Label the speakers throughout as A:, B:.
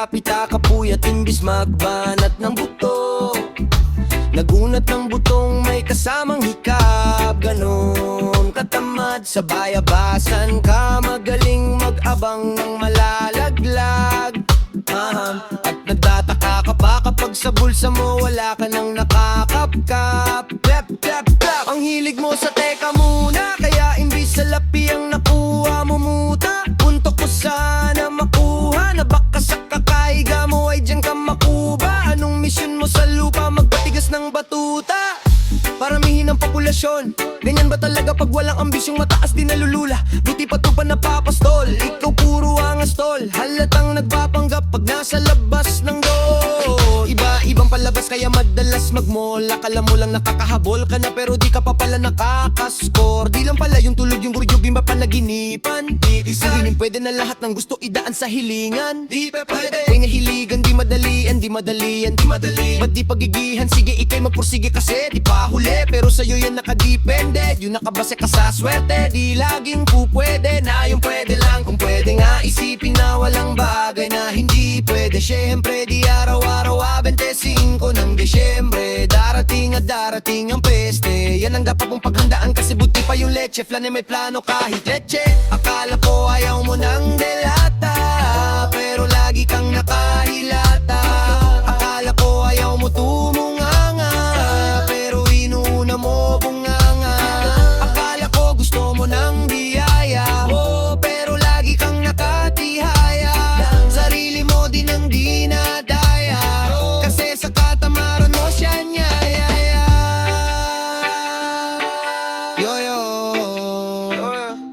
A: pita kapuyat imbis magbanat ng buto. Nagunat ng butong may kasamang hikab. Ganon katamad sa bayabasan ka, magaling mag-abang ng malalaglag. At nagtataka ka pa kapag sa bulsa mo wala ka nang nakakapkap. Plep, plep, plep. Ang hilig mo sa teka muna, kaya imbis sa lapi ang nakuha mo muta. Puntok ko sana makuha na baka sa kakaiga mo ay dyan ka makuba. Anong misyon mo sa lupa? Magpatigas ng batuta, paramihin ang populasyon. Ganyan ba talaga pag walang ambisyong mataas din nalulula? Buti pa to pa napapastol, ikaw puro angas tol. Halatang nagpapanggap pag nasa labas ng door. Iba-ibang palabas kaya madalas mag-mall. Akala mo lang nakakahabol ka na pero di ka pa pala nakakascore. Di lang pala yung tulog yung buryog, iba panaginipan. Isipin pwede na lahat ng gusto idaan sa hilingan. Di pa pwede, may nahiligan, di madalian, di madalian, di madali. Ba't di pagigihan, sige ikay magpursige kasi di pa huli. Pero sa'yo yan nakadepende, yun nakabase ka sa swerte. Di laging pupwede na yung pwede lang. Kung pwede nga isipin na walang bagay na hindi pwede. Syempre di araw-araw 25 ng Desyembre. Darating at darating ang peste. Yan ang dapat mong paghandaan kasi buti pa yung leche. Flan may plano kahit leche. Akala ko ayaw mo ng delata, pero lagi kang nakahilata. Akala ko ayaw mo tumunganga, pero inuuna mo bunganga. Akala ko gusto mo ng biyaya, oh, pero lagi kang nakatihaya. Sarili mo din ang dinadaya, kasi sa katamaran mo siya niyayaya. Yo-yo,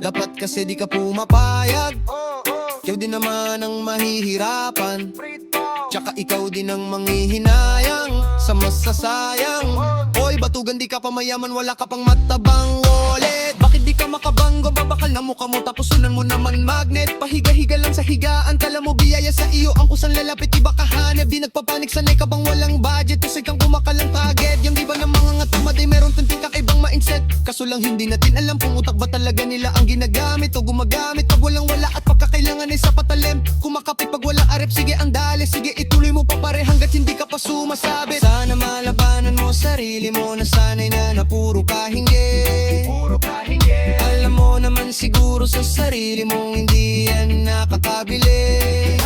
A: dapat kasi di ka pumapayag. Ikaw din naman ang mahihirapan, tsaka ikaw din ang manghihinayang sa masasayang. Hoy, batugan di ka pa mayaman, wala ka pang matabang wallet. Bakit di ka makabanggo, babakal na mukha mo tapos sunan mo naman magnet. Pahiga-higa lang sa higaan, kala mo biyaya sa iyo ang kusang lalapit, iba kahanap. Di nagpapanik, sanay ka bang walang budget? Usay kang kumakalang target. Yung iba ng mga ngatamad ay meron tunting kakaibang mindset. Kaso lang hindi natin alam kung utak ba talaga nila ang ginagamit o gumagamit. Pag walang wala at pagkakailangan ay sapat alim. Kumakapit pag walang arep, sige ang dali. Sige ituloy mo pa pare hanggat hindi ka pa sumasabit. Sana malabanan mo sarili mo, nasanay na puro ka hingi. Alam mo naman siguro sa sarili mo hindi yan nakakabili.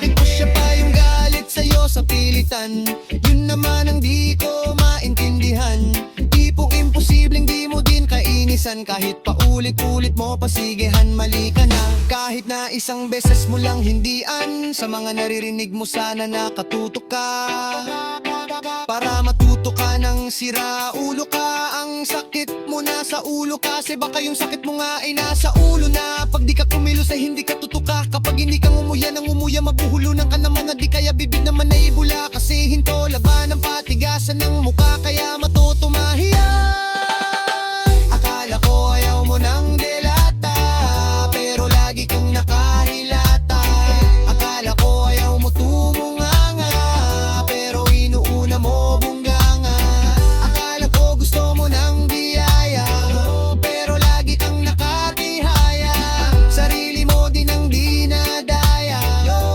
A: Nagpusya pa yung galit sa'yo sa pilitan, yun naman ang di ko maintindihan. Tipong imposibleng di mo din kainisan, kahit paulit-ulit mo pasigihan mali ka na. Kahit na isang beses mo lang hindian, sa mga naririnig mo sana nakatutok ka. Para matuto ka ng sira ulo ka. Ang sakit mo na sa ulo kasi baka yung sakit mo nga ay nasa ulo na. Pag di ka kumilos ay hindi ka tutuka. Kapag hindi ka ngumuya ng umuya, mabuhulunan ka naman na di kaya bibig naman na ibula. Kasi hinto laban ng patigasan ng muka, kaya matuto mahiya. Akala ko ayaw mo ng delata, pero lagi kang nakahilata. Akala ko ayaw mo tumunganga, pero inuuna mo bungganga. Akala ko gusto mo ng biyaya, pero lagi kang nakatihaya. Sarili mo din ang dinadaya,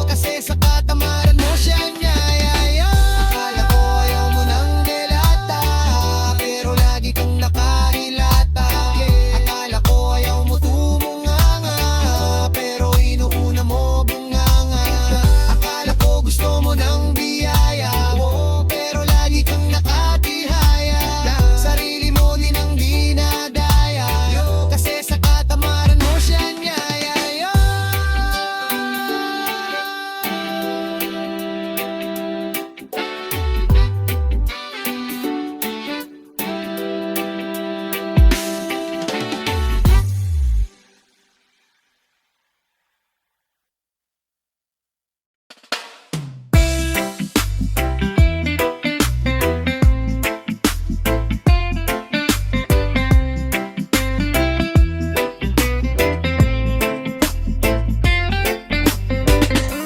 A: kasi sa katamaran mo siya niyayaya. Akala ko ayaw mo ng delata, pero lagi kang nakahilata. Akala ko ayaw mo tumunganga, pero inuuna mo bunganga. Akala ko gusto mo ng biyaya, pero lagi kang nakatihaya. Sarili mo din ang dinadaya, kasi sa katamaran mo siya niyayaya.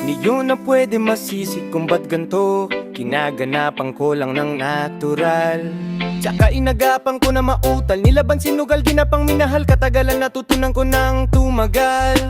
B: Di yun na pwede masisi kung ba't ganto. Kinaganapan ko lang ng natural, tsaka inagapan ko na mautal. Nilaban sinugal, ginapang minahal. Katagalan natutunan ko ng tumagal.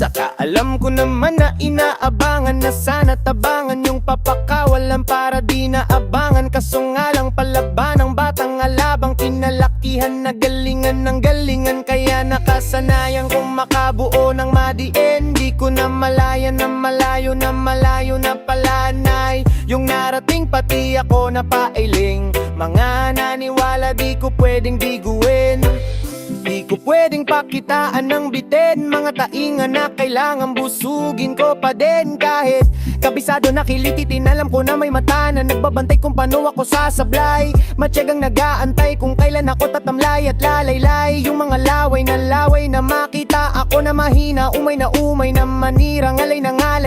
B: Saka alam ko naman na inaabangan na sana tabangan yung papakawalan para di naabangan. Kaso nga lang palaban ng batang alabang kinalakihan na galingan ng galingan. Kaya nakasanayan kong makabuo ng madiin. Di ko na malayan na malayo na malayo na palanay yung narating pati ako na pailing. Mga naniwala di ko pwedeng biguin. Di ko pwedeng pakitaan ng bitin. Mga taingan na kailangan busugin ko pa din. Kahit kabisado na kilititin, alam ko na may mata na nagbabantay kung paano ako sasablay. Matyagang nag-aantay kung kailan ako tatamlay at lalaylay. Yung mga laway na makita ako na mahina, umay na manira, ngalay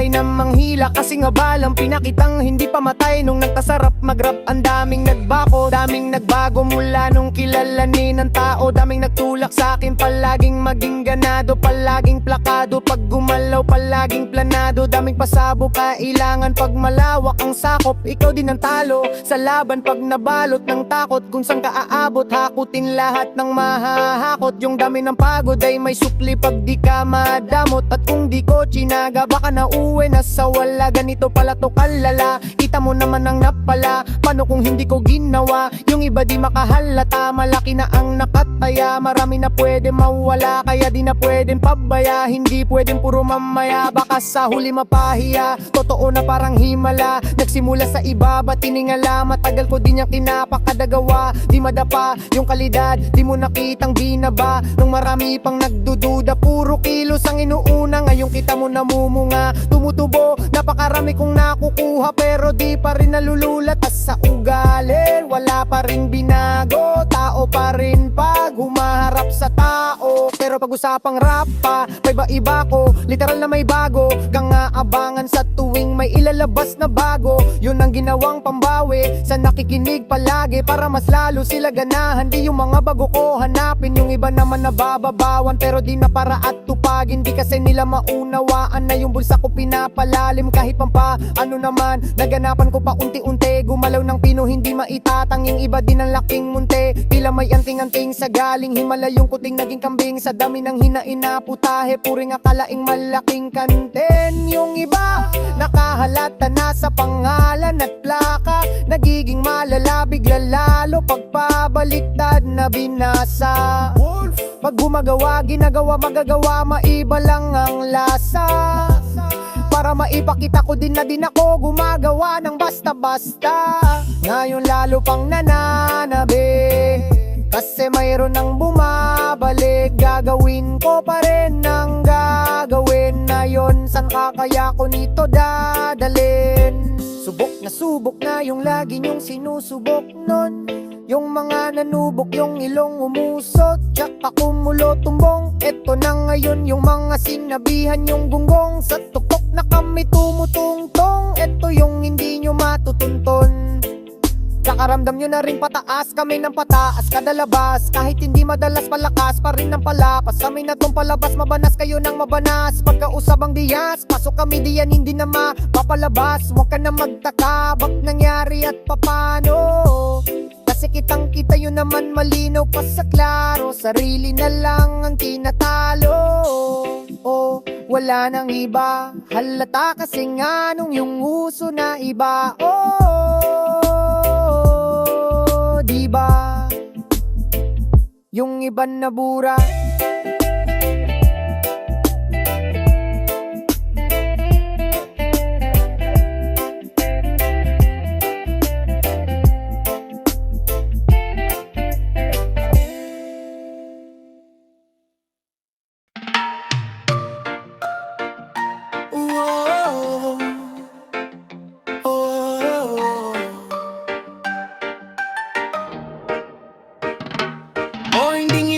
B: na manghila. Kasi nga balang pinakitang hindi pa matay nung nagtasarap mag-rap. Ang daming nagbako, daming nagbago mula nung kilalanin ng tao. Daming nagtulak sa akin, palaging maging ganado, palaging plakado. Pag gumalaw, palaging planado. Daming pasabo, kailangan pag malawak ang sakop. Ikaw din ang talo sa laban pag nabalot ng takot. Kung saan ka aabot, hakutin lahat ng mahahakot. Yung dami ng pagod ay may supli pag di ka madamot. At kung di ko chinaga, baka nauwi na sa wala. Ganito pala to kalala, kita mo naman ang napala. Paano kung hindi ko ginawa? Yung iba di makahalata, malaki na ang nakataya. Marami na pwede mawala, kaya di na pwedeng pabaya. Hindi pwedeng puro mamaya, baka sa huli mapahiya. Totoo na parang himala, nagsimula sa ibaba, tiningala. Matagal ko din niyang kinapakadagawa. Di madapa yung kalidad, di mo nakitang binaba. Nung marami pang nagdududa, puro kilos ang inuuna. Ngayon kita mo namumunga, tumutubo. Napakarami kong nakukuha, pero di pa rin nalululat. At sa ugali, wala pa rin binago. Tao pa rin pag humaharap sa tao. Pero pag-usapang rap pa, may iba ko, literal na may bago. Kang aabangan sa tuwing may ilalabas na bago. Yun ang ginawang pambawi sa nakikinig palagi, para mas lalo sila ganahan. Di yung mga bago ko hanapin, yung iba naman nabababawan. Pero di na para at tupagin, di kasi nila maunawaan na yung bulsa ko pinapalalim. Kahit pampa, ano naman, naganapan ko pa unti-unti. Gumalaw ng pino, hindi maitatang. Yung iba din ang laking munti, tila may anting-anting sa galing himala. Yung kuting naging kambing sa dami ng hinain na putahe. Puring akalaing malaking kanten. Yung iba, nakahalata na sa pangalan at plaka. Nagiging malala, bigla lalo pagpabaliktad na binasa. Pag gumagawa, ginagawa, magagawa, maiba lang ang lasa. Para maipakita ko din na din ako gumagawa ng basta-basta. Ngayon lalo pang nananabi, kasi mayroon nang bumabalik. Gagawin ko pa rin ang gagawin na yon. San kaya ko nito dadalin? Subok na yung lagi niyong sinusubok nun. Yung mga nanubok, yung ilong umusot, tsaka kumulo tumbong. Eto na ngayon yung mga sinabihan yung gunggong. Sa tuktok na kami tumutungtong, eto yung hindi nyo matutunton. Kakaramdam nyo na rin pataas kami ng pataas kada labas. Kahit hindi madalas palakas pa rin ng palapas. Kami na tong palabas, mabanas kayo ng mabanas. Pagkausap ang diyas, pasok kami diyan hindi na mapapalabas. Huwag ka na magtaka, bak nangyari at papano. Kasi kitang kita yun naman malinaw pa sa klaro. Sarili na lang ang tinatalo. Oh, wala nang iba, halata kasi nga nung yung uso na iba. Oh, diba? Yung iba nabura.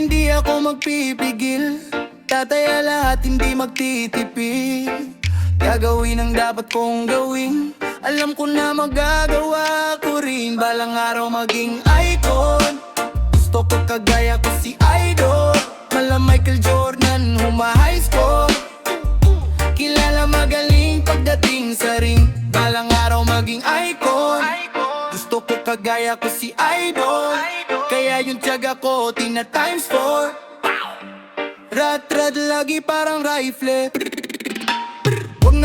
C: Hindi ako magpipigil, tataya lahat, hindi magtitipid. Gagawin ang dapat kong gawin, alam ko na magagawa ko rin. Balang araw maging icon, gusto ko kagaya ko si Idol. Mala Michael Jordan, huma-high score. Kilala magaling pagdating sa ring. Balang araw maging icon, gusto ko kagaya ko si Idol. Kaya yung tiyaga ko, tina times 4. Rat-rat lagi parang rifle.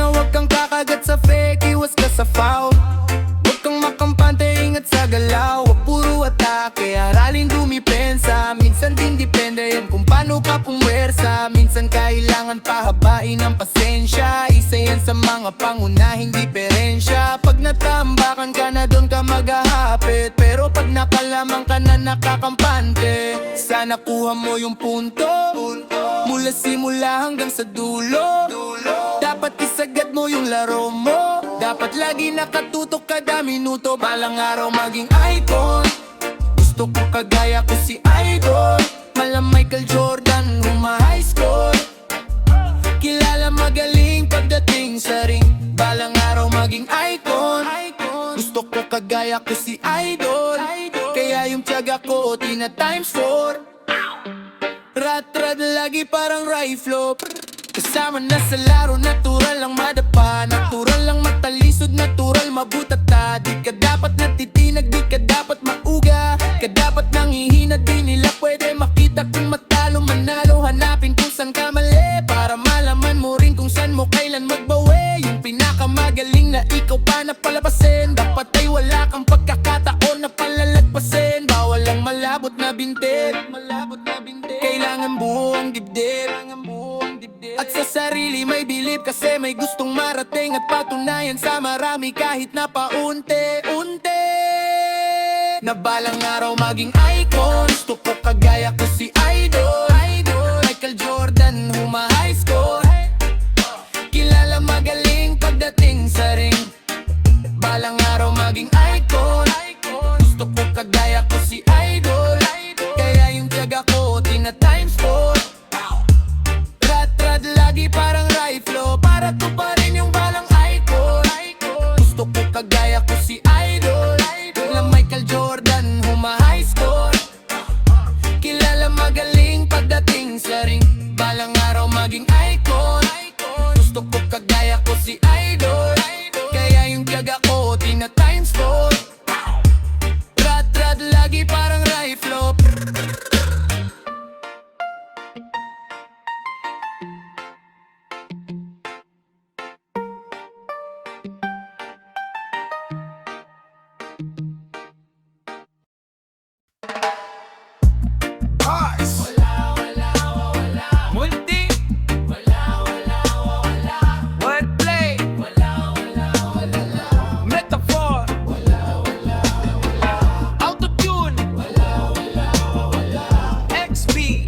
C: na huwag kang kakagat sa fake, iwas ka sa foul. Huwag kang makampante, ingat sa galaw. Huwag puro atake, aralin dumipensa. Minsan din depende yan kung paano ka pumwersa. Minsan kailangan pahabain ang pasensya. Isa yan sa mga pangunahing diferensya. Pag natambakan ka na doon ka maghahapit, pero pag nakalamang ka na nakakampante. Sana kuha mo yung punto, mula simula hanggang sa dulo. Dapat isagad mo yung laro mo. Dapat lagi nakatutok kada minuto. Balang araw maging icon. Gusto ko kagaya ko si Idol. Mala Michael Jordan, high score. Kilala magaling pagdating sa ring. Balang araw maging icon. Gusto ko kagaya ko si Idol. Kaya yung tiyaga ko tina times 4. Rat-rat lagi parang rifle. Kasama na sa laro, natural lang madapa. Natural lang matalisod, natural mabutata. Di ka dapat natitinag, di ka dapat mauga. Ka dapat nanghihina, di nila pwede makita. Kung matalo, manalo, hanapin kung saan ka mali. Para malaman mo rin kung saan mo kailan magbawi. Yung pinakamagaling na ikaw pa na palabasin. Dapat ay wala kang pagkakataon na palalagpasin. Bawal ang malabot na binti. Kailangan buo ang dibdib. At sa sarili may bilib, kasi may gustong marating at patunayan sa marami kahit na paunti-unti. Na balang araw maging icon. Gusto ko kagaya ko si Idol. Michael Jordan, high score. Kilala magaling pagdating sa ring. Balang araw maging icon. Gusto ko kagaya ko si Idol. Kaya yung tiyaga ko tina times 4. Rat-rat lagi parang rifle. Para ko pa rin yung balang icon. Gusto ko kagaya ko si Idol. Na Michael Jordan, high score. Kilala magaling pagdating sa ring. Balang araw maging icon. Gusto ko kagaya ko si Idol. Kaya yung tiyaga ko tina times 4. Rat-rat lagi parang rifle. Multi wordplay metaphor autotune XB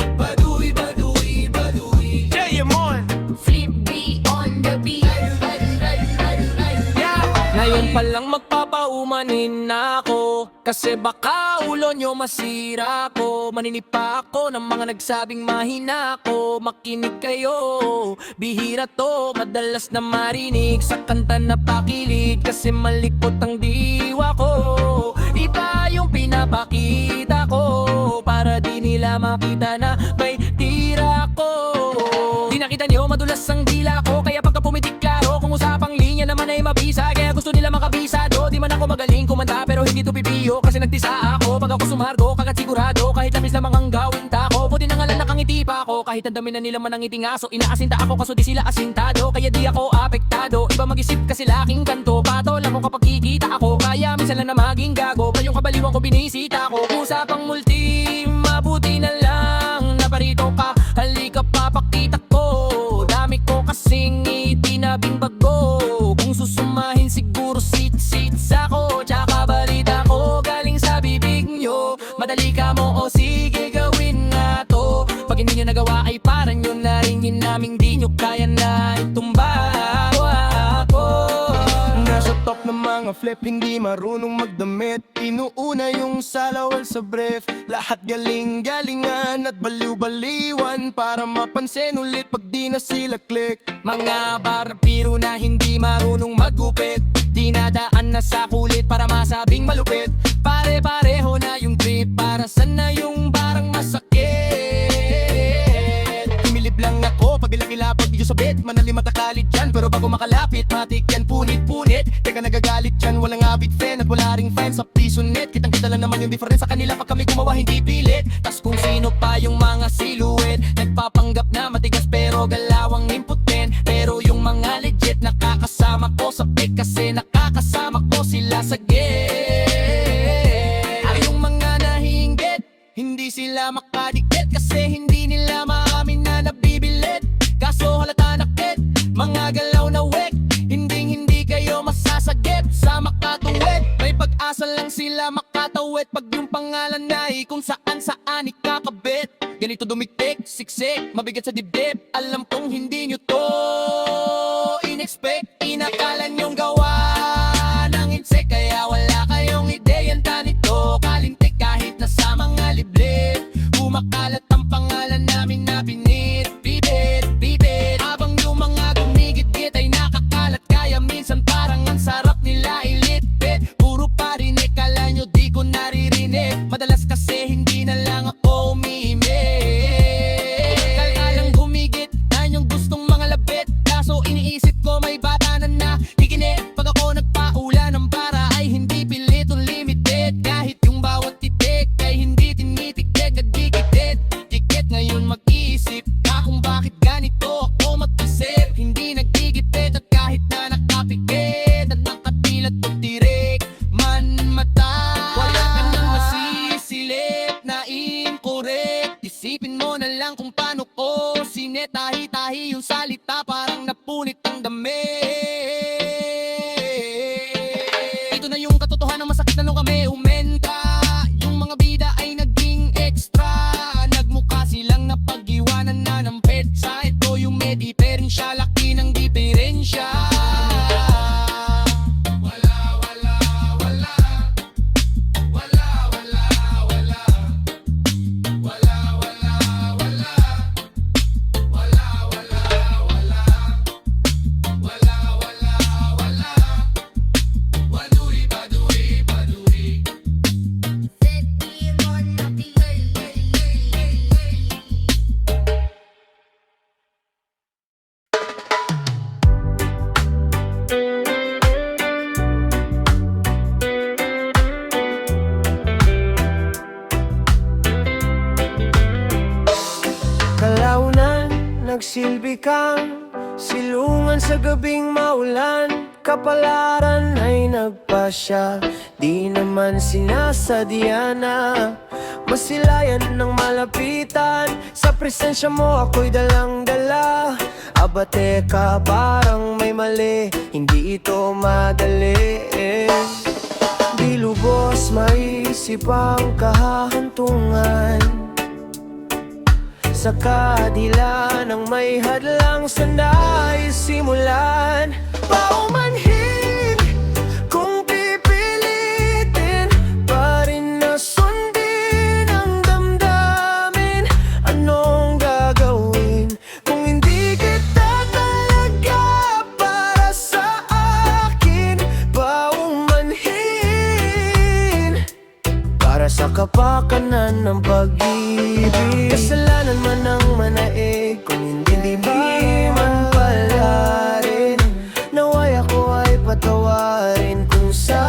C: Jayamon
D: Flip B on the beat.
B: Ngayon palang magpapaumanin na ako, kasi baka ulo nyo masira ko. Maninipa ako ng mga nagsabing mahina ko. Makinig kayo, bihira to madalas na marinig sa kanta na pakilig, kasi malikot ang diwa ko. Iba yung pinapakita ko, para di nila makita na may tira ko. Di nakita nyo madulas ang dila ko, kaya pagka pumitik klaro, kung usapang linya naman ay mabisa. Kaya gusto nila makabisado. Di man ako magaling kumanta, pero hindi to pipiyo, kasi nagtisa ako. Pag ako sumargo, kagat sigurado, kahit lamis lamang ang gawin tako. Buti na nga lang nakangiti pa ako, kahit ang dami na nila man ang itingaso. Inaasinta ako kaso di sila asintado, kaya di ako apektado. Iba mag-isip kasi laking kanto, pato lang ko kapag kikita ako. Kaya minsan lang na maging gago, pa yung kabaliwan ko binisita ko. Usapang multi, mabuti na lang na parito ka. Halika papakita ko, dami ko kasing itinabing bago. Kung susumahin siguro sit-sits ako. Tsaka balita ko galing sa bibig nyo. Madali ka mo o sige gawin nga to. Pag hindi nyo nagawa ay parang yun na rin yun naming di nyo kaya na itumba ako.
C: Nasa top ng mga flip, hindi marunong magdamit. Inuuna yung salawal sa brief. Lahat galing-galingan at baliw-baliwan, para mapansin ulit pag di na sila click.
B: Mga barapiro na hindi marunong magupit, dinadaan na sa kulit para masabing malupit. Pare-pareho na yung trip, para saan na yung barang masakit. Humilib lang ako pag ilakilapag di sabit. Manalim at akalit dyan, pero bago makalapit matik yan punit-punit. Teka nagagalit dyan, walang abit friend at wala ring fans sa pisonet. Kitang-kita lang naman yung difference sa kanila pag kami gumawa hindi pilit. Tas kung sino pa yung mga silhouette, nagpapanggap na matigas pero galawang impotent. Pero yung mga legit
C: nakakasama ko sa pick kasi nakakasama ko sila sa get. Ay yung mga nahihinggit, hindi sila makadikit kasi hindi nila maamin na nabibilit. Kaso halata nakit, mga galaw na wek, hindi kayo masasagip sa makatuwid. May pag-asa lang sila makatawid pag yung pangalan ay kung saan ikakabit. Ganito dumiktik, siksik, mabigat sa dibdib. Alam kong hindi nyo to in-expect. Inakala nyong gawa ng insect, kaya wala kayong ideyanta nito. Kalintik kahit nasa mga liblib, kumakalat ang pangalan namin na binit. Bibit, habang yung mga gumigit-git ay nakakalat. Kaya minsan parang ang sarap nila ilitbit. Puro parinig, kala nyo di ko naririnig. Madalas kasi hindi na lang ako umiimik. Kalalang gumigit na yung gustong mga labit. Kaso iniisip ko may bata na kikinit. Pag ako nagpaula ng para ay hindi pilit o limited. Kahit yung bawat titik ay hindi tinitiktik at dikit ngayon mag-iisip ka kung bakit ganito ako mag-isip. Hindi nagigipit at kahit na nakapikit at nakatilat o tirik man mata, wala ka nang masisilip na incorrect. Isipin mo na lang kung paano ko sinetahi-tahi yung salita, parang napunit ang damit. Ito na yung katotohanan, masakit na nung kami umenta. Yung mga bida ay naging extra, nagmukha silang napag-iwanan na ng petsa. Ito yung may diferensya, laki ng diferensya.
B: Kalaunan, nagsilbi kang silungan sa gabing maulan. Kapalaran ay nagpasya, di naman sinasadya na masilayan ng malapitan. Sa presensya mo ako'y dalang-dala. Aba teka, parang may mali, hindi ito madali. Di lubos maisip ang kahahantungan. Sa kadila ng may hadlang sa naisimulan. Paumanhin kung pipilitin pa rin na sundin ang damdamin. Anong gagawin kung hindi kita talaga para sa akin? Paumanhin para sa kapakanan ng pag-ibig. Kasalanan man ang manaig kung hindi man palarin. Naway ako ay patawarin kung sa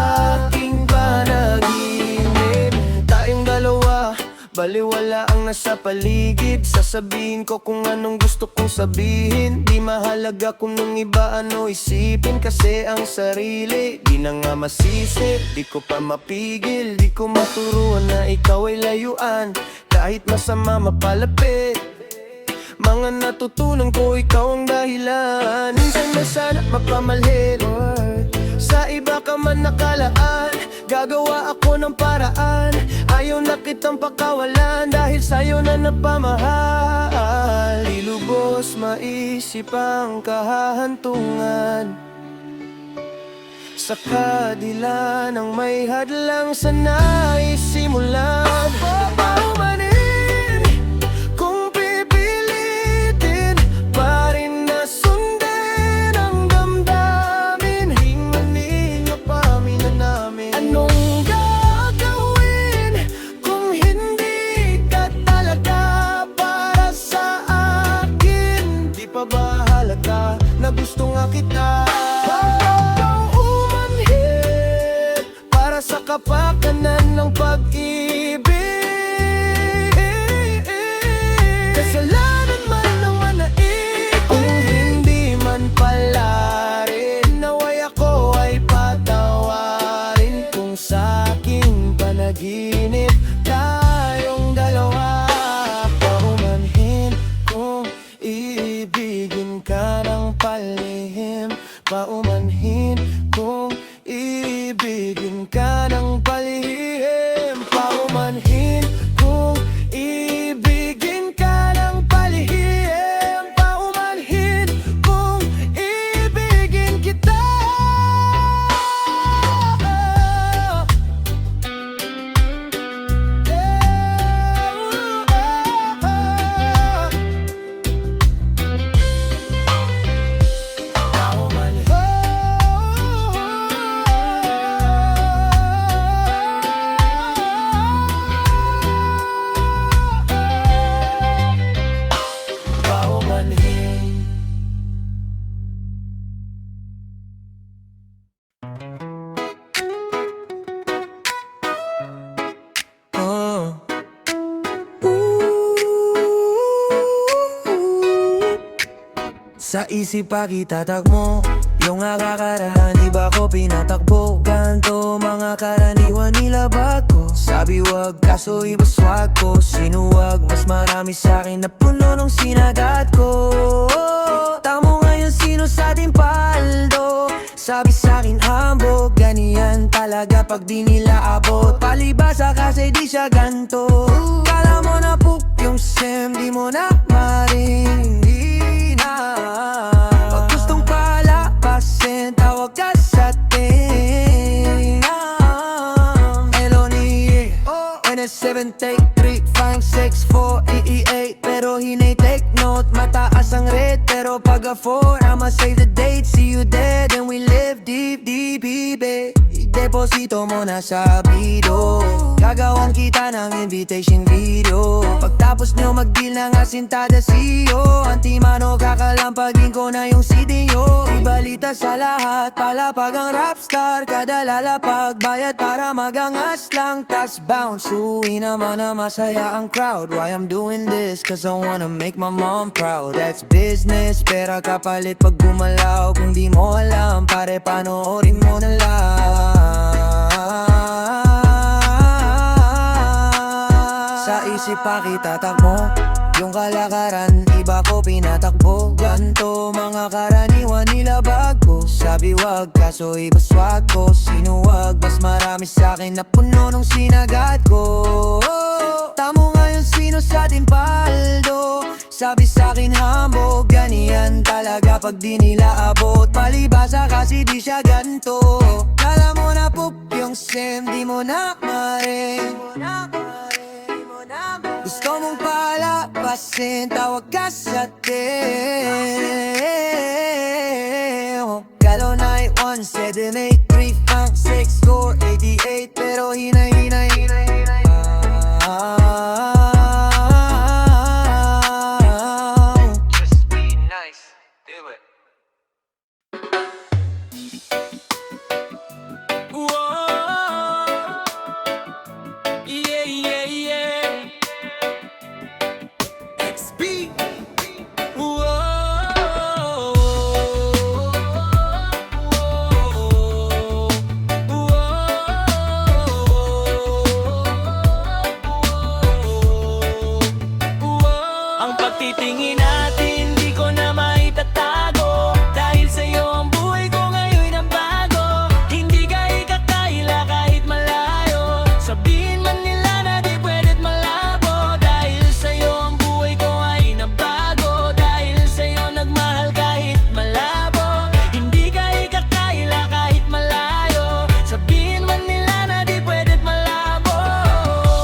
B: aking panaginip. Tayong dalawa, baliwala ang nasa paligid. Sasabihin ko kung anong gusto kong sabihin. Di mahalaga kung nung iba ano isipin, kasi ang sarili di na nga masisi. Di ko pa mapigil, di ko maturuan na ikaw ay layuan. Kahit masama mapalapit, mga natutunan ko ikaw ang dahilan. Minsan na sana mapamalhin, sa iba ka man nakalaan. Gagawa ako ng paraan, ayaw na kitang pakawalan. Dahil sa'yo na napamahal, di lubos maisip ang kahahantungan. Sa kadila ng may hadlang sa naisimulan. Paumanin kung pipilitin pa rin na sundin ang damdamin. Hingmanin nga pamina namin. Anong gagawin kung hindi ka talaga para sa akin? Di pa ba halata na gusto nga kita? Sa kapakanan ng pag-ibig. Kasalanan man ng manaig kung hindi man palarin.
C: Sa isip pa kita tagmo yung akakaraan, di ba ko pinatakbo? Ganto mga karaniwan nila bago. Sabi wag, kaso iba swag ko. Sinuwag, mas marami sa'kin na puno nung sinagat ko. Tamo ngayon sino sa ating paldo. Sabi sa'kin hambog, ganiyan talaga pag di nila abot. Palibasa kasi di siya ganto. Kala mo na poop yung sim, di mo na maring. Pag gustong palapasin, tawag ka sa atin. Eloni, N7 take 3, 5, 6, 4, 8, pero hinay take note. Mataas ang rate, pero pag a 4, I'ma save the date. See you dead and we live deep, deep, baby. Deposito mo na sa bido. Gagawan kita ng invitation video. Pagtapos nyo mag-deal ng asintada CEO, Antimano kakalampagin ko na yung CD nyo. Ibalita sa lahat, palapag ang rapstar. Kada lalapag, bayad para magangas lang. Tas bounce, uwi naman na masaya ang crowd. Why I'm doing this? Cause I wanna make my mom proud. That's business, pera kapalit pag gumalaw. Kung di mo alam, pare panoorin mo na lang. Sa isip pa kita takbo yung kalakaran, iba ko pinatakbo. Ganto mga karaniwan nila bago. Sabi wag, kaso iba swag ko. Sinuwag, mas marami sa'kin na puno nung sinagat ko. Tamo ngayon sino sa ating paldo. Sabi sa'kin hambog, ganiyan talaga pag di nila abot. Palibasa kasi di siya ganto. Kala mo na poop yung sim, di mo na maring. Gusto mong palapasin, tawag ka sa atin. Kalo 9, 1, 7, 8, 3, 5, 6, 4, 88, pero hinay. Just be nice, do it.
B: Titingin natin, di ko na maitatago. Dahil sa'yo ang buhay ko ngayon ang bago. Hindi ka ikakaila kahit malayo. Sabihin man nila na di pwed't malabo. Dahil sa'yo ang buhay ko ay nabago. Dahil sa'yo nagmahal kahit malabo. Hindi ka ikakaila kahit malayo. Sabihin man nila na di pwed't malabo.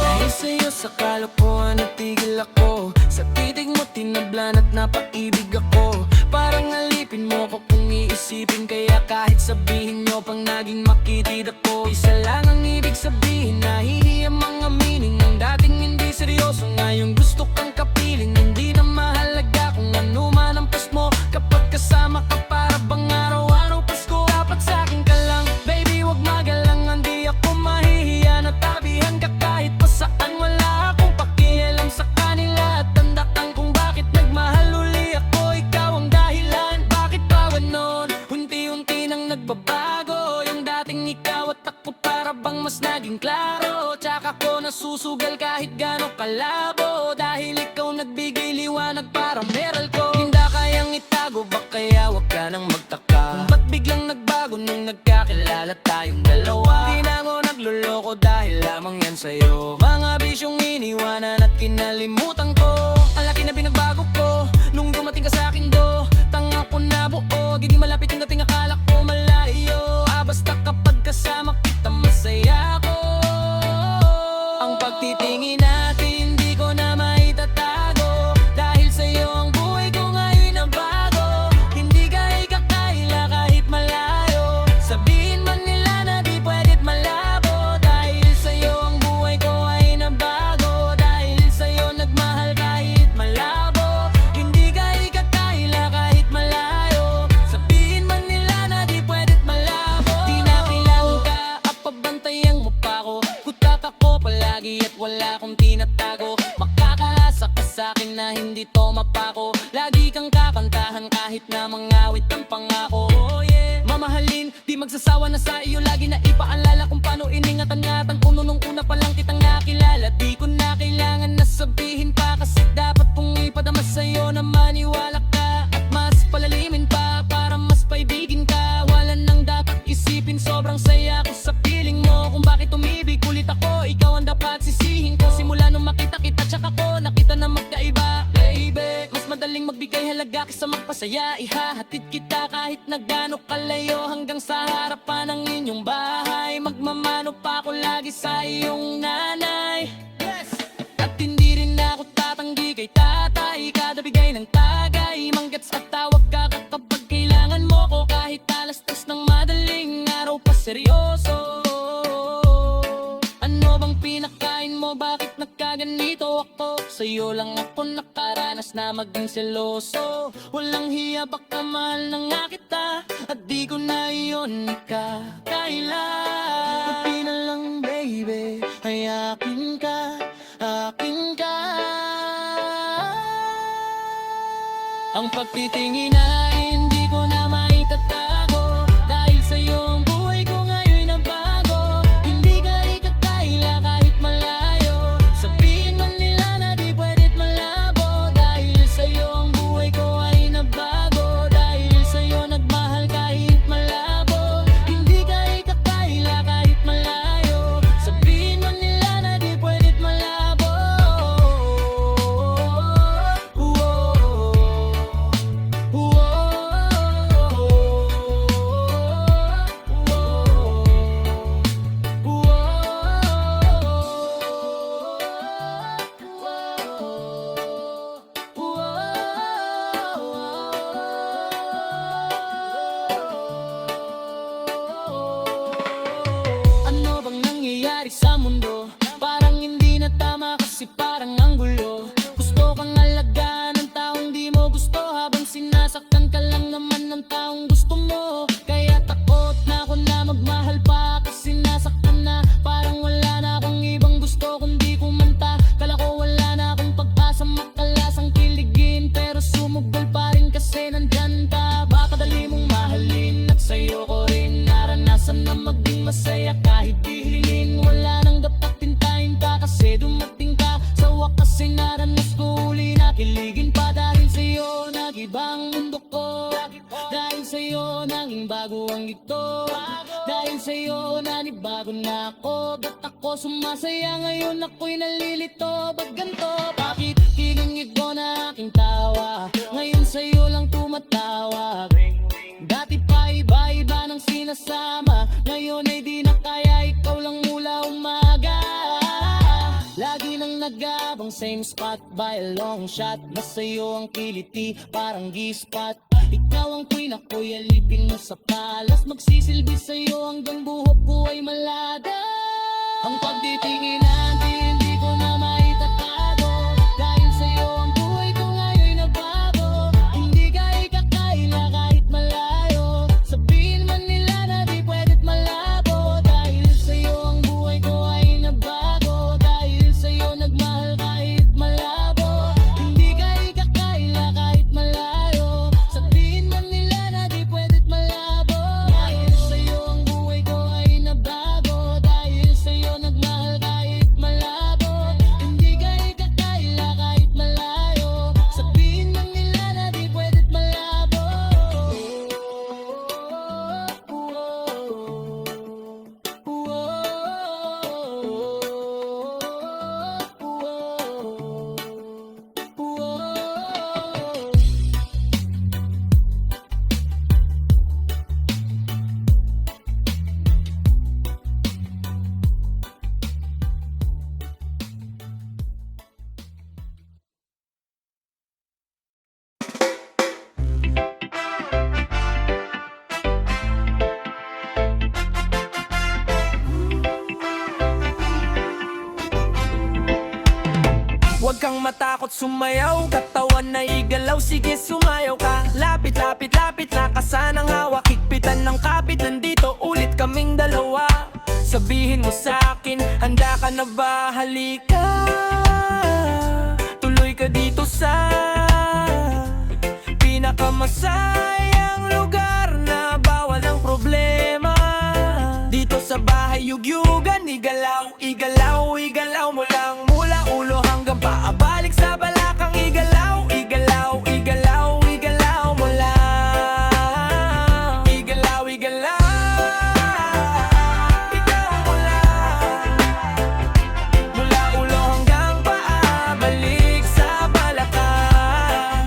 B: Dahil sa'yo sa kalokohan natigil ako. Sa titig mo tinablan at napaibig ako. Parang alipin mo ko kung iisipin. Kaya kahit sabihin nyo pang naging makitid ako. Isa lang ang ibig sabihin, nahihiyang mga meaning. Ang dating hindi seryoso, ngayong gusto kang kapiling. Hindi na mahalaga kung ano man ang pas mo. Kapag kasama ka para bang araw-araw Pasko. Dapat sa'kin ka lang, baby wag magalangan. Di ako mahihiya na tabihan ka kahit pa saan. Wala akong pakialam sa kanila. At tandaan kung bakit nagmahal uli ako. Ikaw ang dahilan, bakit ba ganon? Unti-unti nang nagbabago yung dating ikaw at ako, para bang mas naging klaro. Tsaka ko nasusugal kahit gano'ng kalabo. Dahil ikaw nagbigay liwanag para meral ko. Hindi kayang itago, ba kaya wag ka nang magtaka kung ba't biglang nagbago nung nagkakilala tayong dalawa. Di na ako nagluloko dahil lamang yan sa'yo. Mga bisyong iniwanan at kinalimutan ko. Ang laki na binagbago ko nung dumating ka sa'kin do. Tanga ko na buo, di malapit yung dating akala ko malayo. Basta kapag kasama kita masaya ko. Ang pagtitingin natin di ko na maitatago. Dahil sa'yo ang buhay ko ngayon ang bago. Hindi ka ikakaila kahit malayo. Sabihin man nila na di pwed't malabo. Dahil sa'yo ang buhay ko ay
C: na mangawit ng pangako, oh yeah. Mamahalin, di magsasawa na sa iyo, lagi na ipaalala kung paano iningatan-ngatan ko nung una pa lang kitang nakilala. Di ko na kailangan na sabihin pa, kasi dapat kong ipadama sa'yo na maniwala ka at mas palalimin pa para mas paibigin ka. Wala nang dapat isipin, sobrang saya ko sa piling mo. Kung bakit umibig ulit ako, ikaw ang dapat sisihin ko. Simula nung makita kita, tsaka ko nakita na magkaiba. Baby, mas madaling magbigay halaga kaysa magpasaya. Ihahatid kita kahit na gaano kalayo, hanggang sa harapan ng inyong bahay. Magmamano pa ako lagi sa iyong nanay. At hindi rin ako tatanggi kay tatay, kada bigay ng tagay. Manggets at tawag ka kapag kailangan mo ko, kahit alas-tres ng madaling araw pa seryoso. Ano bang pinakain mo? Bakit nagkaganito ako? Sa'yo lang ako nakaranas na maging seloso. Walang hiya, baka mahal na nga kita, at di ko na iyon ikakailan. Pati na lang baby, ay akin ka, akin ka. Ang pagtitingin ay hindi ko na maitatago, dahil sa'yo ang buhay ko ngayon na bago. Hindi ka ikakaila kahit malayo, sabihin man nila na di pwed't malabo. Dahil sa'yo ang buhay ko ay nabago, dahil sa'yo nagmahal kahit malabo. Hindi ka ikakaila kahit malayo, sabihin man nila na di pwed't malabo. Ano bang nangyayari sa mundo? Parang hindi na tama, kasi parang ang gulo. Gusto kang alagaan ng taong di mo gusto, habang sinasaktan ka lang naman ng taong gusto mo. Kaya takot na ako na magmahal pa, kasi nasaktan na. Parang wala na akong ibang gusto kundi kumanta. Kala ko wala na akong pag-asa, makalasang kiligin, pero sumugal pa rin kasi nandyan ka. Baka dali mong mahalin, at sa'yo ko rin naranasan na maging masaya kahit di hilingin. Wala nang dapat pintayin pa, kasi dumating ka. Sa wakas ay naranas ko uli na kiligin pa. Dahil sa'yo nag-ibang mundo ko, dahil sa'yo naging bago ang ito. Dahil sa'yo nanibago na ako, ba't ako sumasaya ngayon ako'y nalilito? Ba't ganito? Bakit kilingig ko na aking tawa, ngayon sa'yo lang tumatawag? Dati pa iba-iba ng sinasama, ngayon ay di na kaya, ikaw lang mula umaga. Lagi nang nag-abang same spot by a long shot, mas sa'yo ang kiliti parang G-spot. Ikaw ang queen, ako'y alipin mo sa palas, magsisilbi sa'yo hanggang buhok ko ay malada. Ang pagtitinginan hindi ko na maitatago, dahil sa'yo ang buhay ko ngayon na bago. Hindi ka ikakaila kahit malayo, sabihin man nila na di pwed't malabo. Dahil sa'yo ang buhay ko ay nabago, dahil sa'yo nagmahal kahit malabo. Hindi ka ikakaila kahit malayo, sabihin man nila na di pwed't malabo. Dahil sa'yo ang buhay ko ay nabago, dahil sa'yo nagmahal kahit malabo. Hindi ka ikakaila kahit malayo, sabihin man nila na di pwed't malabo.
B: Huwag kang matakot sumayaw, katawan na igalaw, sige sumayaw ka. Lapit, lapit, lapit na kasanang hawak, higpitan ng kapit, nandito ulit kaming dalawa. Sabihin mo sa'kin, handa ka na ba? Halika, tuloy ka dito sa pinakamasayang lugar na bawal ang problema. Dito sa bahay yugyugan, igalaw, igalaw, igalaw mo lang. Mula ulo hanggang paa, balik sa balakang. Igalaw, igalaw, igalaw, igalaw mo lang. Igalaw, igalaw, igalaw mo lang. Mula ulo hanggang paa, balik sa balakang.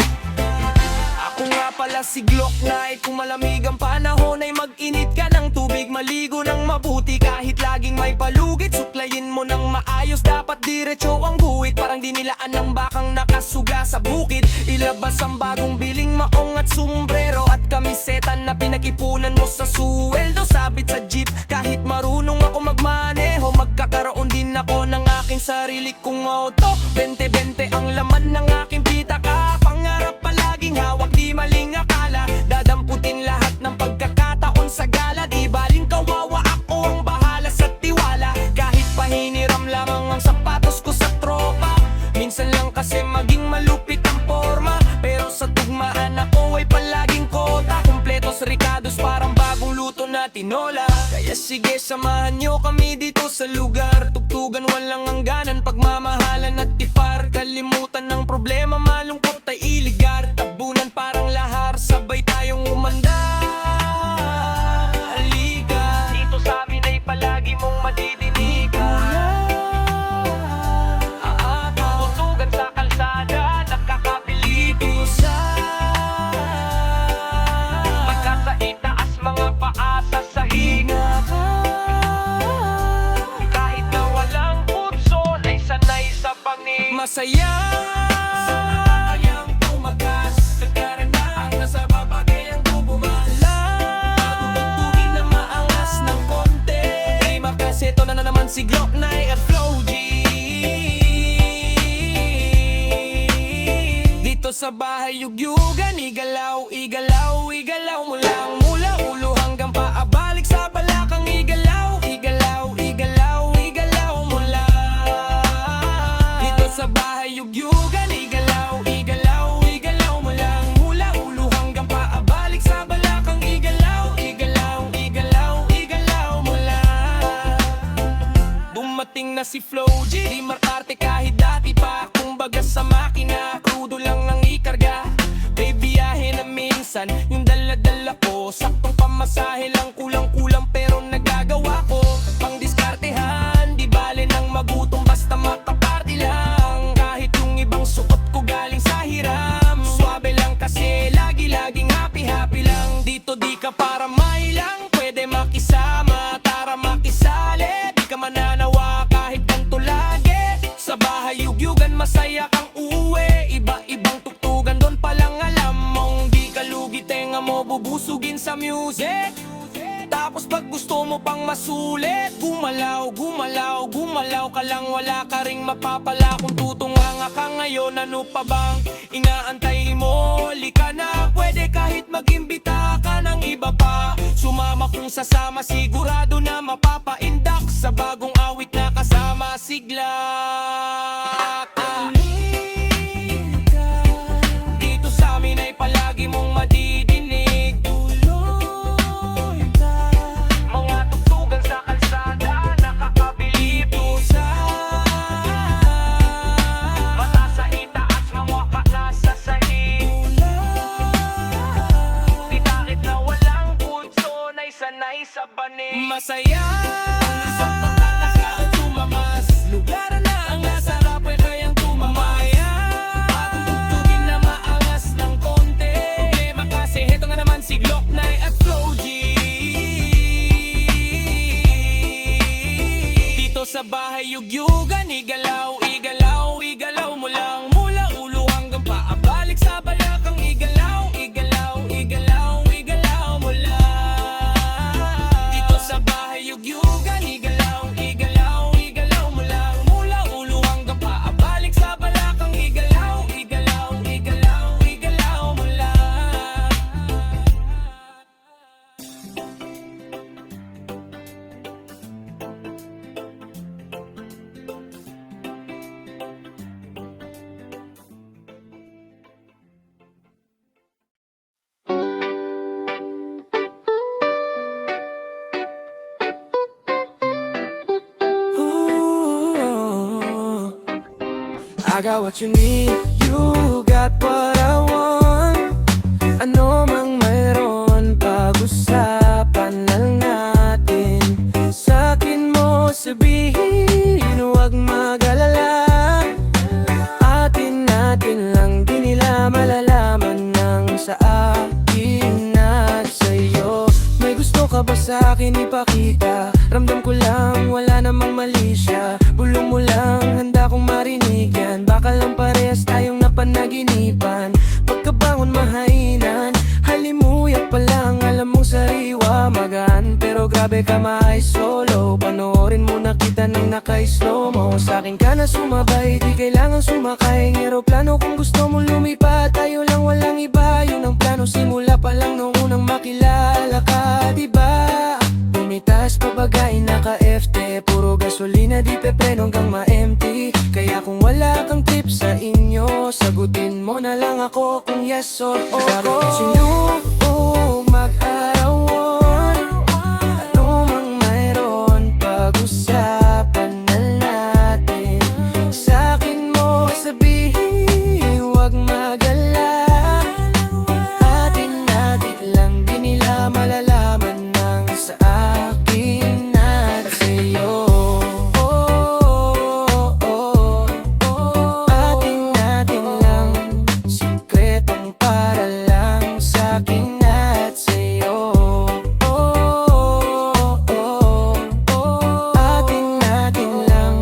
B: Ako nga pala si Glock Knight. Kung malamig ang panahon ay mag-init ka ng tubig. Maligo ng mabuti kahit laging may palugit. Suklayin mo ng maayos, dapat diretso ang guhit. Parang dinilaan ng bakang nakasuga sa bukid. Ilabas ang bagong biling maong at sombrero at kamiseta na pinag-ipunan mo sa suweldo. Sabit sa jeep kahit marunong ako magmaneho. Magkakaroon din ako ng aking sarili kong auto. 20-20 ang laman ng aking pitaka. Pangarap palaging hawak, di maling akala. Dadamputin lahat ng pagkakataon sa gala. Di baling kawawa, ako ang bahala sa tiwala. Kahit pahiniram lamang ang sapatos ko sa tropa. Minsan lang kasi maging malupit ang forma. Pero sa tugmaan ako ay palaging kota. Kompletos ricados parang bagong luto na tinola. Kaya sige samahan nyo kami dito sa lugar. Tugtugan walang hangganan, pagmamahalan at tipar. Kalimutan ng problema, malungkot ay iligar. Tabunan parang lahar, sabay tayong umandar. Halika, dito sa amin ay palagi mong madidinigan. Tutugan sa kalsada, nakakabilito sa magkataitaas mga paa sa sahinga. Kahit na walang putson ay sanay sa pangin. Masaya ang tumagas, nagkarana ang nasa babagay ang bubumala. Tugtugin na maangas ng konti. Ay makaseto na naman si Glock Knight at Flow G. Dito sa bahay yugyugan, igalaw, igalaw, igalaw mo lang. Mula ulo hanggang paa, balik sa balakang. Igalaw, igalaw, igalaw, igalaw mo lang. Dito sa bahay yugyugan, igalaw, igalaw, igalaw mo lang. Mula ulo hanggang paa, balik sa balakang. Igalaw, igalaw, igalaw, igalaw mo lang. Dumating na si Flow G, di markarte kahit dati pa. Kumbaga sa makina, krudo lang ang ikarga. May biyahe na minsan, yung dala-dala ko. Saktong pamasahe lang, kulang-kulang pero nagagawa ko. Pang diskartehan, di bale nang magutom basta makaparty lang. Kahit yung ibang suot ko galing sa hiram, swabe lang kasi lagi-laging happy-happy lang. Dito di ka para mailang, pwede makisama. Tara makisali, di ka mananawa kahit ganito lagi. Sa bahay yugyugan, masaya kang uwi. Iba-ibang tugtugan, doon palang alam mong di ka lugi. Tenga mo bubusugin sa music. Tapos pag gusto mo pang masulit, gumalaw, gumalaw, gumalaw ka lang. Wala ka ring mapapala kung tutunganga ka ngayon. Ano pa bang inaantay mo? Lika na, pwede kahit mag-imbita ka ng iba pa. Sumama kung sasama, sigurado na mapapaindak sa bagong awit na kasama Siglak. Dito sa amin ay palagi mong madidinig. Tuloy ka, mga tugtugan sa kalsada, nakakabilito sa mata sa itaas, mga pa nasa sahig. Ditakit na walang putson ay sanay sa banig. Masaya sa pagkakasaan tumamas, lugar na ang nasa rapper kayang tumamaya. Bagong tugtugin na maangas ng konti. Problema kasi heto nga naman si Glock Knight at Flow G. Dito sa bahay yugyugan, igalaw, igalaw, igalaw mo lang. Mula ulo hanggang paa, balik sa balakang. Igalaw, igalaw, igalaw, igalaw mo lang. Dito sa bahay yugyugan, igalaw, igalaw, igalaw mo lang. Mula ulo hanggang paa, balik sa balakang. Igalaw, igalaw, igalaw, igalaw mo lang. Saga what you need, you got what I want. Ano mang mayroon, pag-usapan lang natin. Sa'kin mo sabihin, huwag mag-alala. Atin natin lang, di nila malalaman ng sa akin at sa'yo. May gusto ka ba sa'kin ipakita? Ramdam ko lang, wala namang mali siya. Bulong mo lang, handa kong marinig yan. Baka lang parehas tayong napanaginipan. Pagkabangon mahainan, halimuyak pa lang, alam mong sariwa magaan. Pero grabe ka solo, panoorin mo na kita nang naka-slow mo. Sa'kin ka na sumabay, di kailangan sumakay ng eroplano. Kung gusto mo lumipat, tayo lang walang iba. Yun ang plano, simula pa lang nung unang makilala ka, diba? Bumitas pa bagay naka-FT, puro gasolina di pepreno hanggang ma-empty. Kaya kung wala kang trip sa inyo, sagutin mo na lang ako kung yes or oo. Sinubog mag-arawan, ano mang mayroon, pag-usapan na natin. Sa'kin mo sabihin, huwag mag-alala. Atin natin lang, di nila malalaman ng sa akin at sa'yo. Atin natin lang, sikretong para lang sa'kin at sa'yo. Atin natin lang,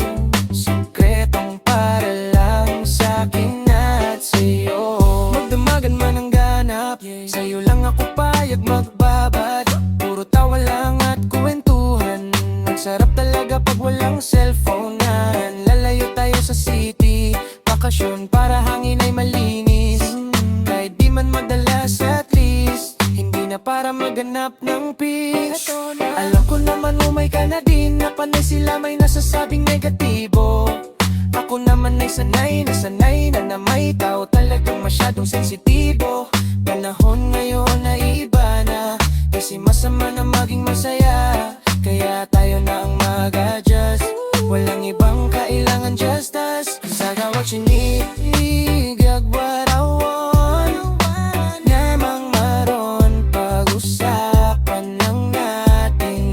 B: sikretong para lang sa'kin at sa'yo. Magdamagan man ang ganap, sa'yo lang ako payag magbabad. Puro tawa lang at kwentuhan. Ang sarap talaga pag walang cellphonean. Lalayo tayo sa city, bakasyon para hangin ay malinis. Kahit di man madalas at least, hindi na para maganap ng peace. Alam ko naman umay ka na din, na panay sila may nasasabing negatibo. Ako naman ay sanay na may tao talagang masyadong sensitibo. Panahon ngayon ay iba na, kasi masama na maging masaya. Kaya tayo na ang mag-adjust, walang ibang kailangan, just us. Cause I got what you need, got what I want. Namang maroon, pag-usapan lang natin.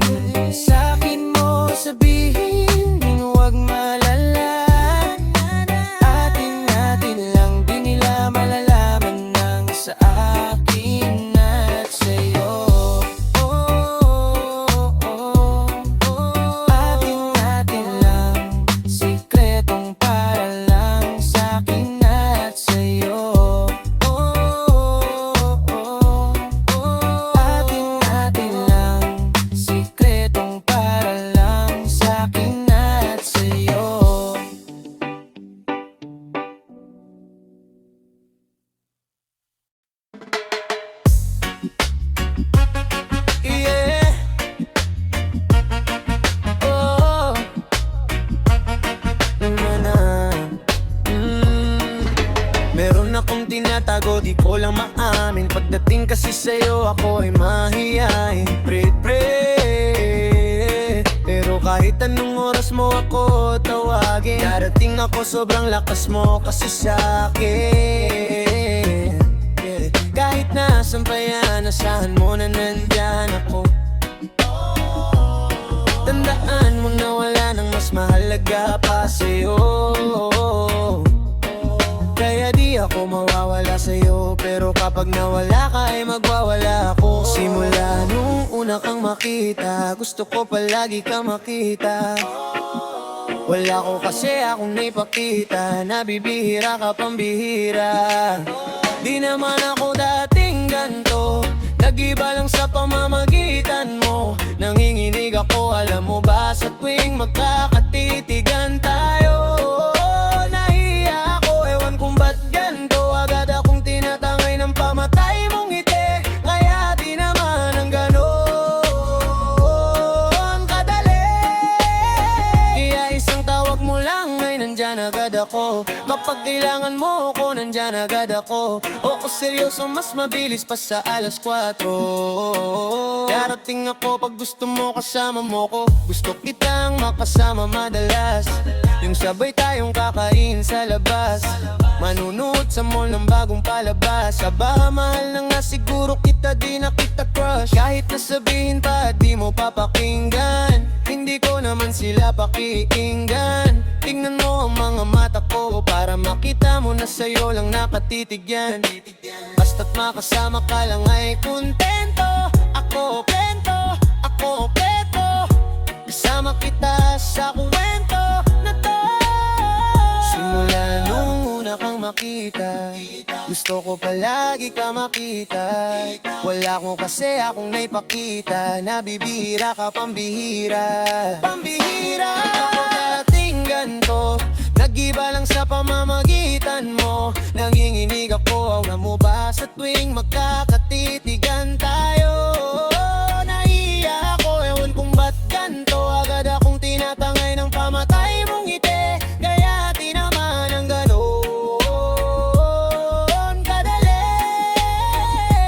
B: Sa'kin mo sabihin, huwag malala. Atin natin lang, di nila malalaman ng sa akin at sa'yo. Atin natin lang, sikretong para lang sa'kin at sa'yo. Atin natin lang, sikretong para lang sa'kin at sa'yo. Yeah. Oh. Na. Meron akong tinatago, di ko lang maamin. Pagdating kasi sa'yo, ako ay mahihain. Pre. Pero kahit anong oras mo ako tawagin, darating ako, sobrang lakas mo kasi sa'kin. Yeah. Kahit nasan pa yan, asahan mo na nandyan ako. Tandaan mo na wala nang mas mahalaga pa sa'yo. Kaya di ako mawawala sa'yo, pero kapag nawala ka ay magwawala ako. Simula nung una kang makita, gusto ko palagi kang makita. Wala ko kasi akong naipakita, nabibihira ka pambihira. Di naman ako dating ganto, nag-iba lang sa pamamagitan mo. Nanginginig ako, alam mo ba, sa tuwing magkakatitigan tayo. Nahiya ako, ewan kung ba't ganto, agad akong tinatangay ng pamatay mong ngiti. Kaya di naman ang ganon kadali. Kaya isang tawag mo lang ay nandyan
C: agad ako. Kapag kailangan mo ako, nandyan agad ako. Oo, seryoso, mas mabilis pa sa alas 4. Darating ako pag gusto mo, kasama mo ko. Gusto kitang makasama madalas, yung sabay tayong kakain sa labas, manunood sa mall ng bagong palabas. Aba, mahal na nga siguro kita, di na kita crush. Kahit nasabihin pa, di mo papakinggan, hindi ko naman sila pakikinggan. Tingnan mo ang mga mata ko, para makita mo na sa'yo lang nakatitig yan. Basta't makasama ka lang ay kontento. Ako pento, ako peto, kasama kita sa kwento na to. Simula nung una kang makita, gusto ko palagi ka makita. Wala ko kasi akong naipakita, nabibihira ka, pambihira. Pambihira ako dating ganto, nag-iba lang sa pamamagitan mo. Nanginginig ako, aura mo ba sa tuwing magkakatitigan tayo? Nahiya ako, ewan kung ba't ganto, agad akong tinatangay ng pamatay mong ngiti. Kaya di naman ang ganon kadali.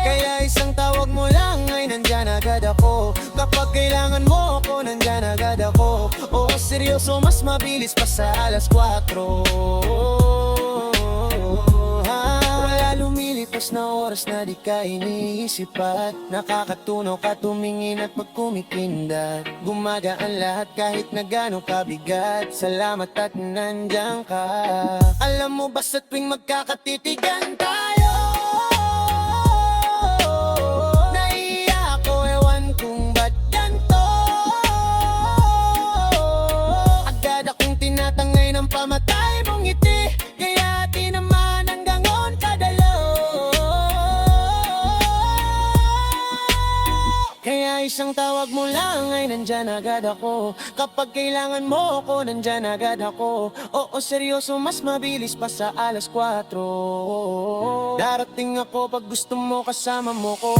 C: Kaya isang tawag mo lang ay nandyan agad ako. Kapag kailangan mo ako, nandyan agad ako. Oo, seryoso, mas mabilis pa sa alas 4. Wala lumilipas na oras na di ka iniisip at nakakatunaw ka tumingin at pagkumikindat. Gumagaan lahat kahit na gano'ng kabigat. Salamat at nandyan ka. Alam mo ba sa tuwing magkakatitigan tayo, naiiyak ako, ewan kung ba't ganto. Agad akong tinatangay ng pamatay mong ngiti. Kaya di naman ang gangon kadalo. Kaya isang tawag mo lang ay nandyan agad ako. Kapag kailangan mo ako, nandyan agad ako. Oo, seryoso, mas mabilis pa sa alas 4. Darating ako pag gusto mo, kasama mo ko.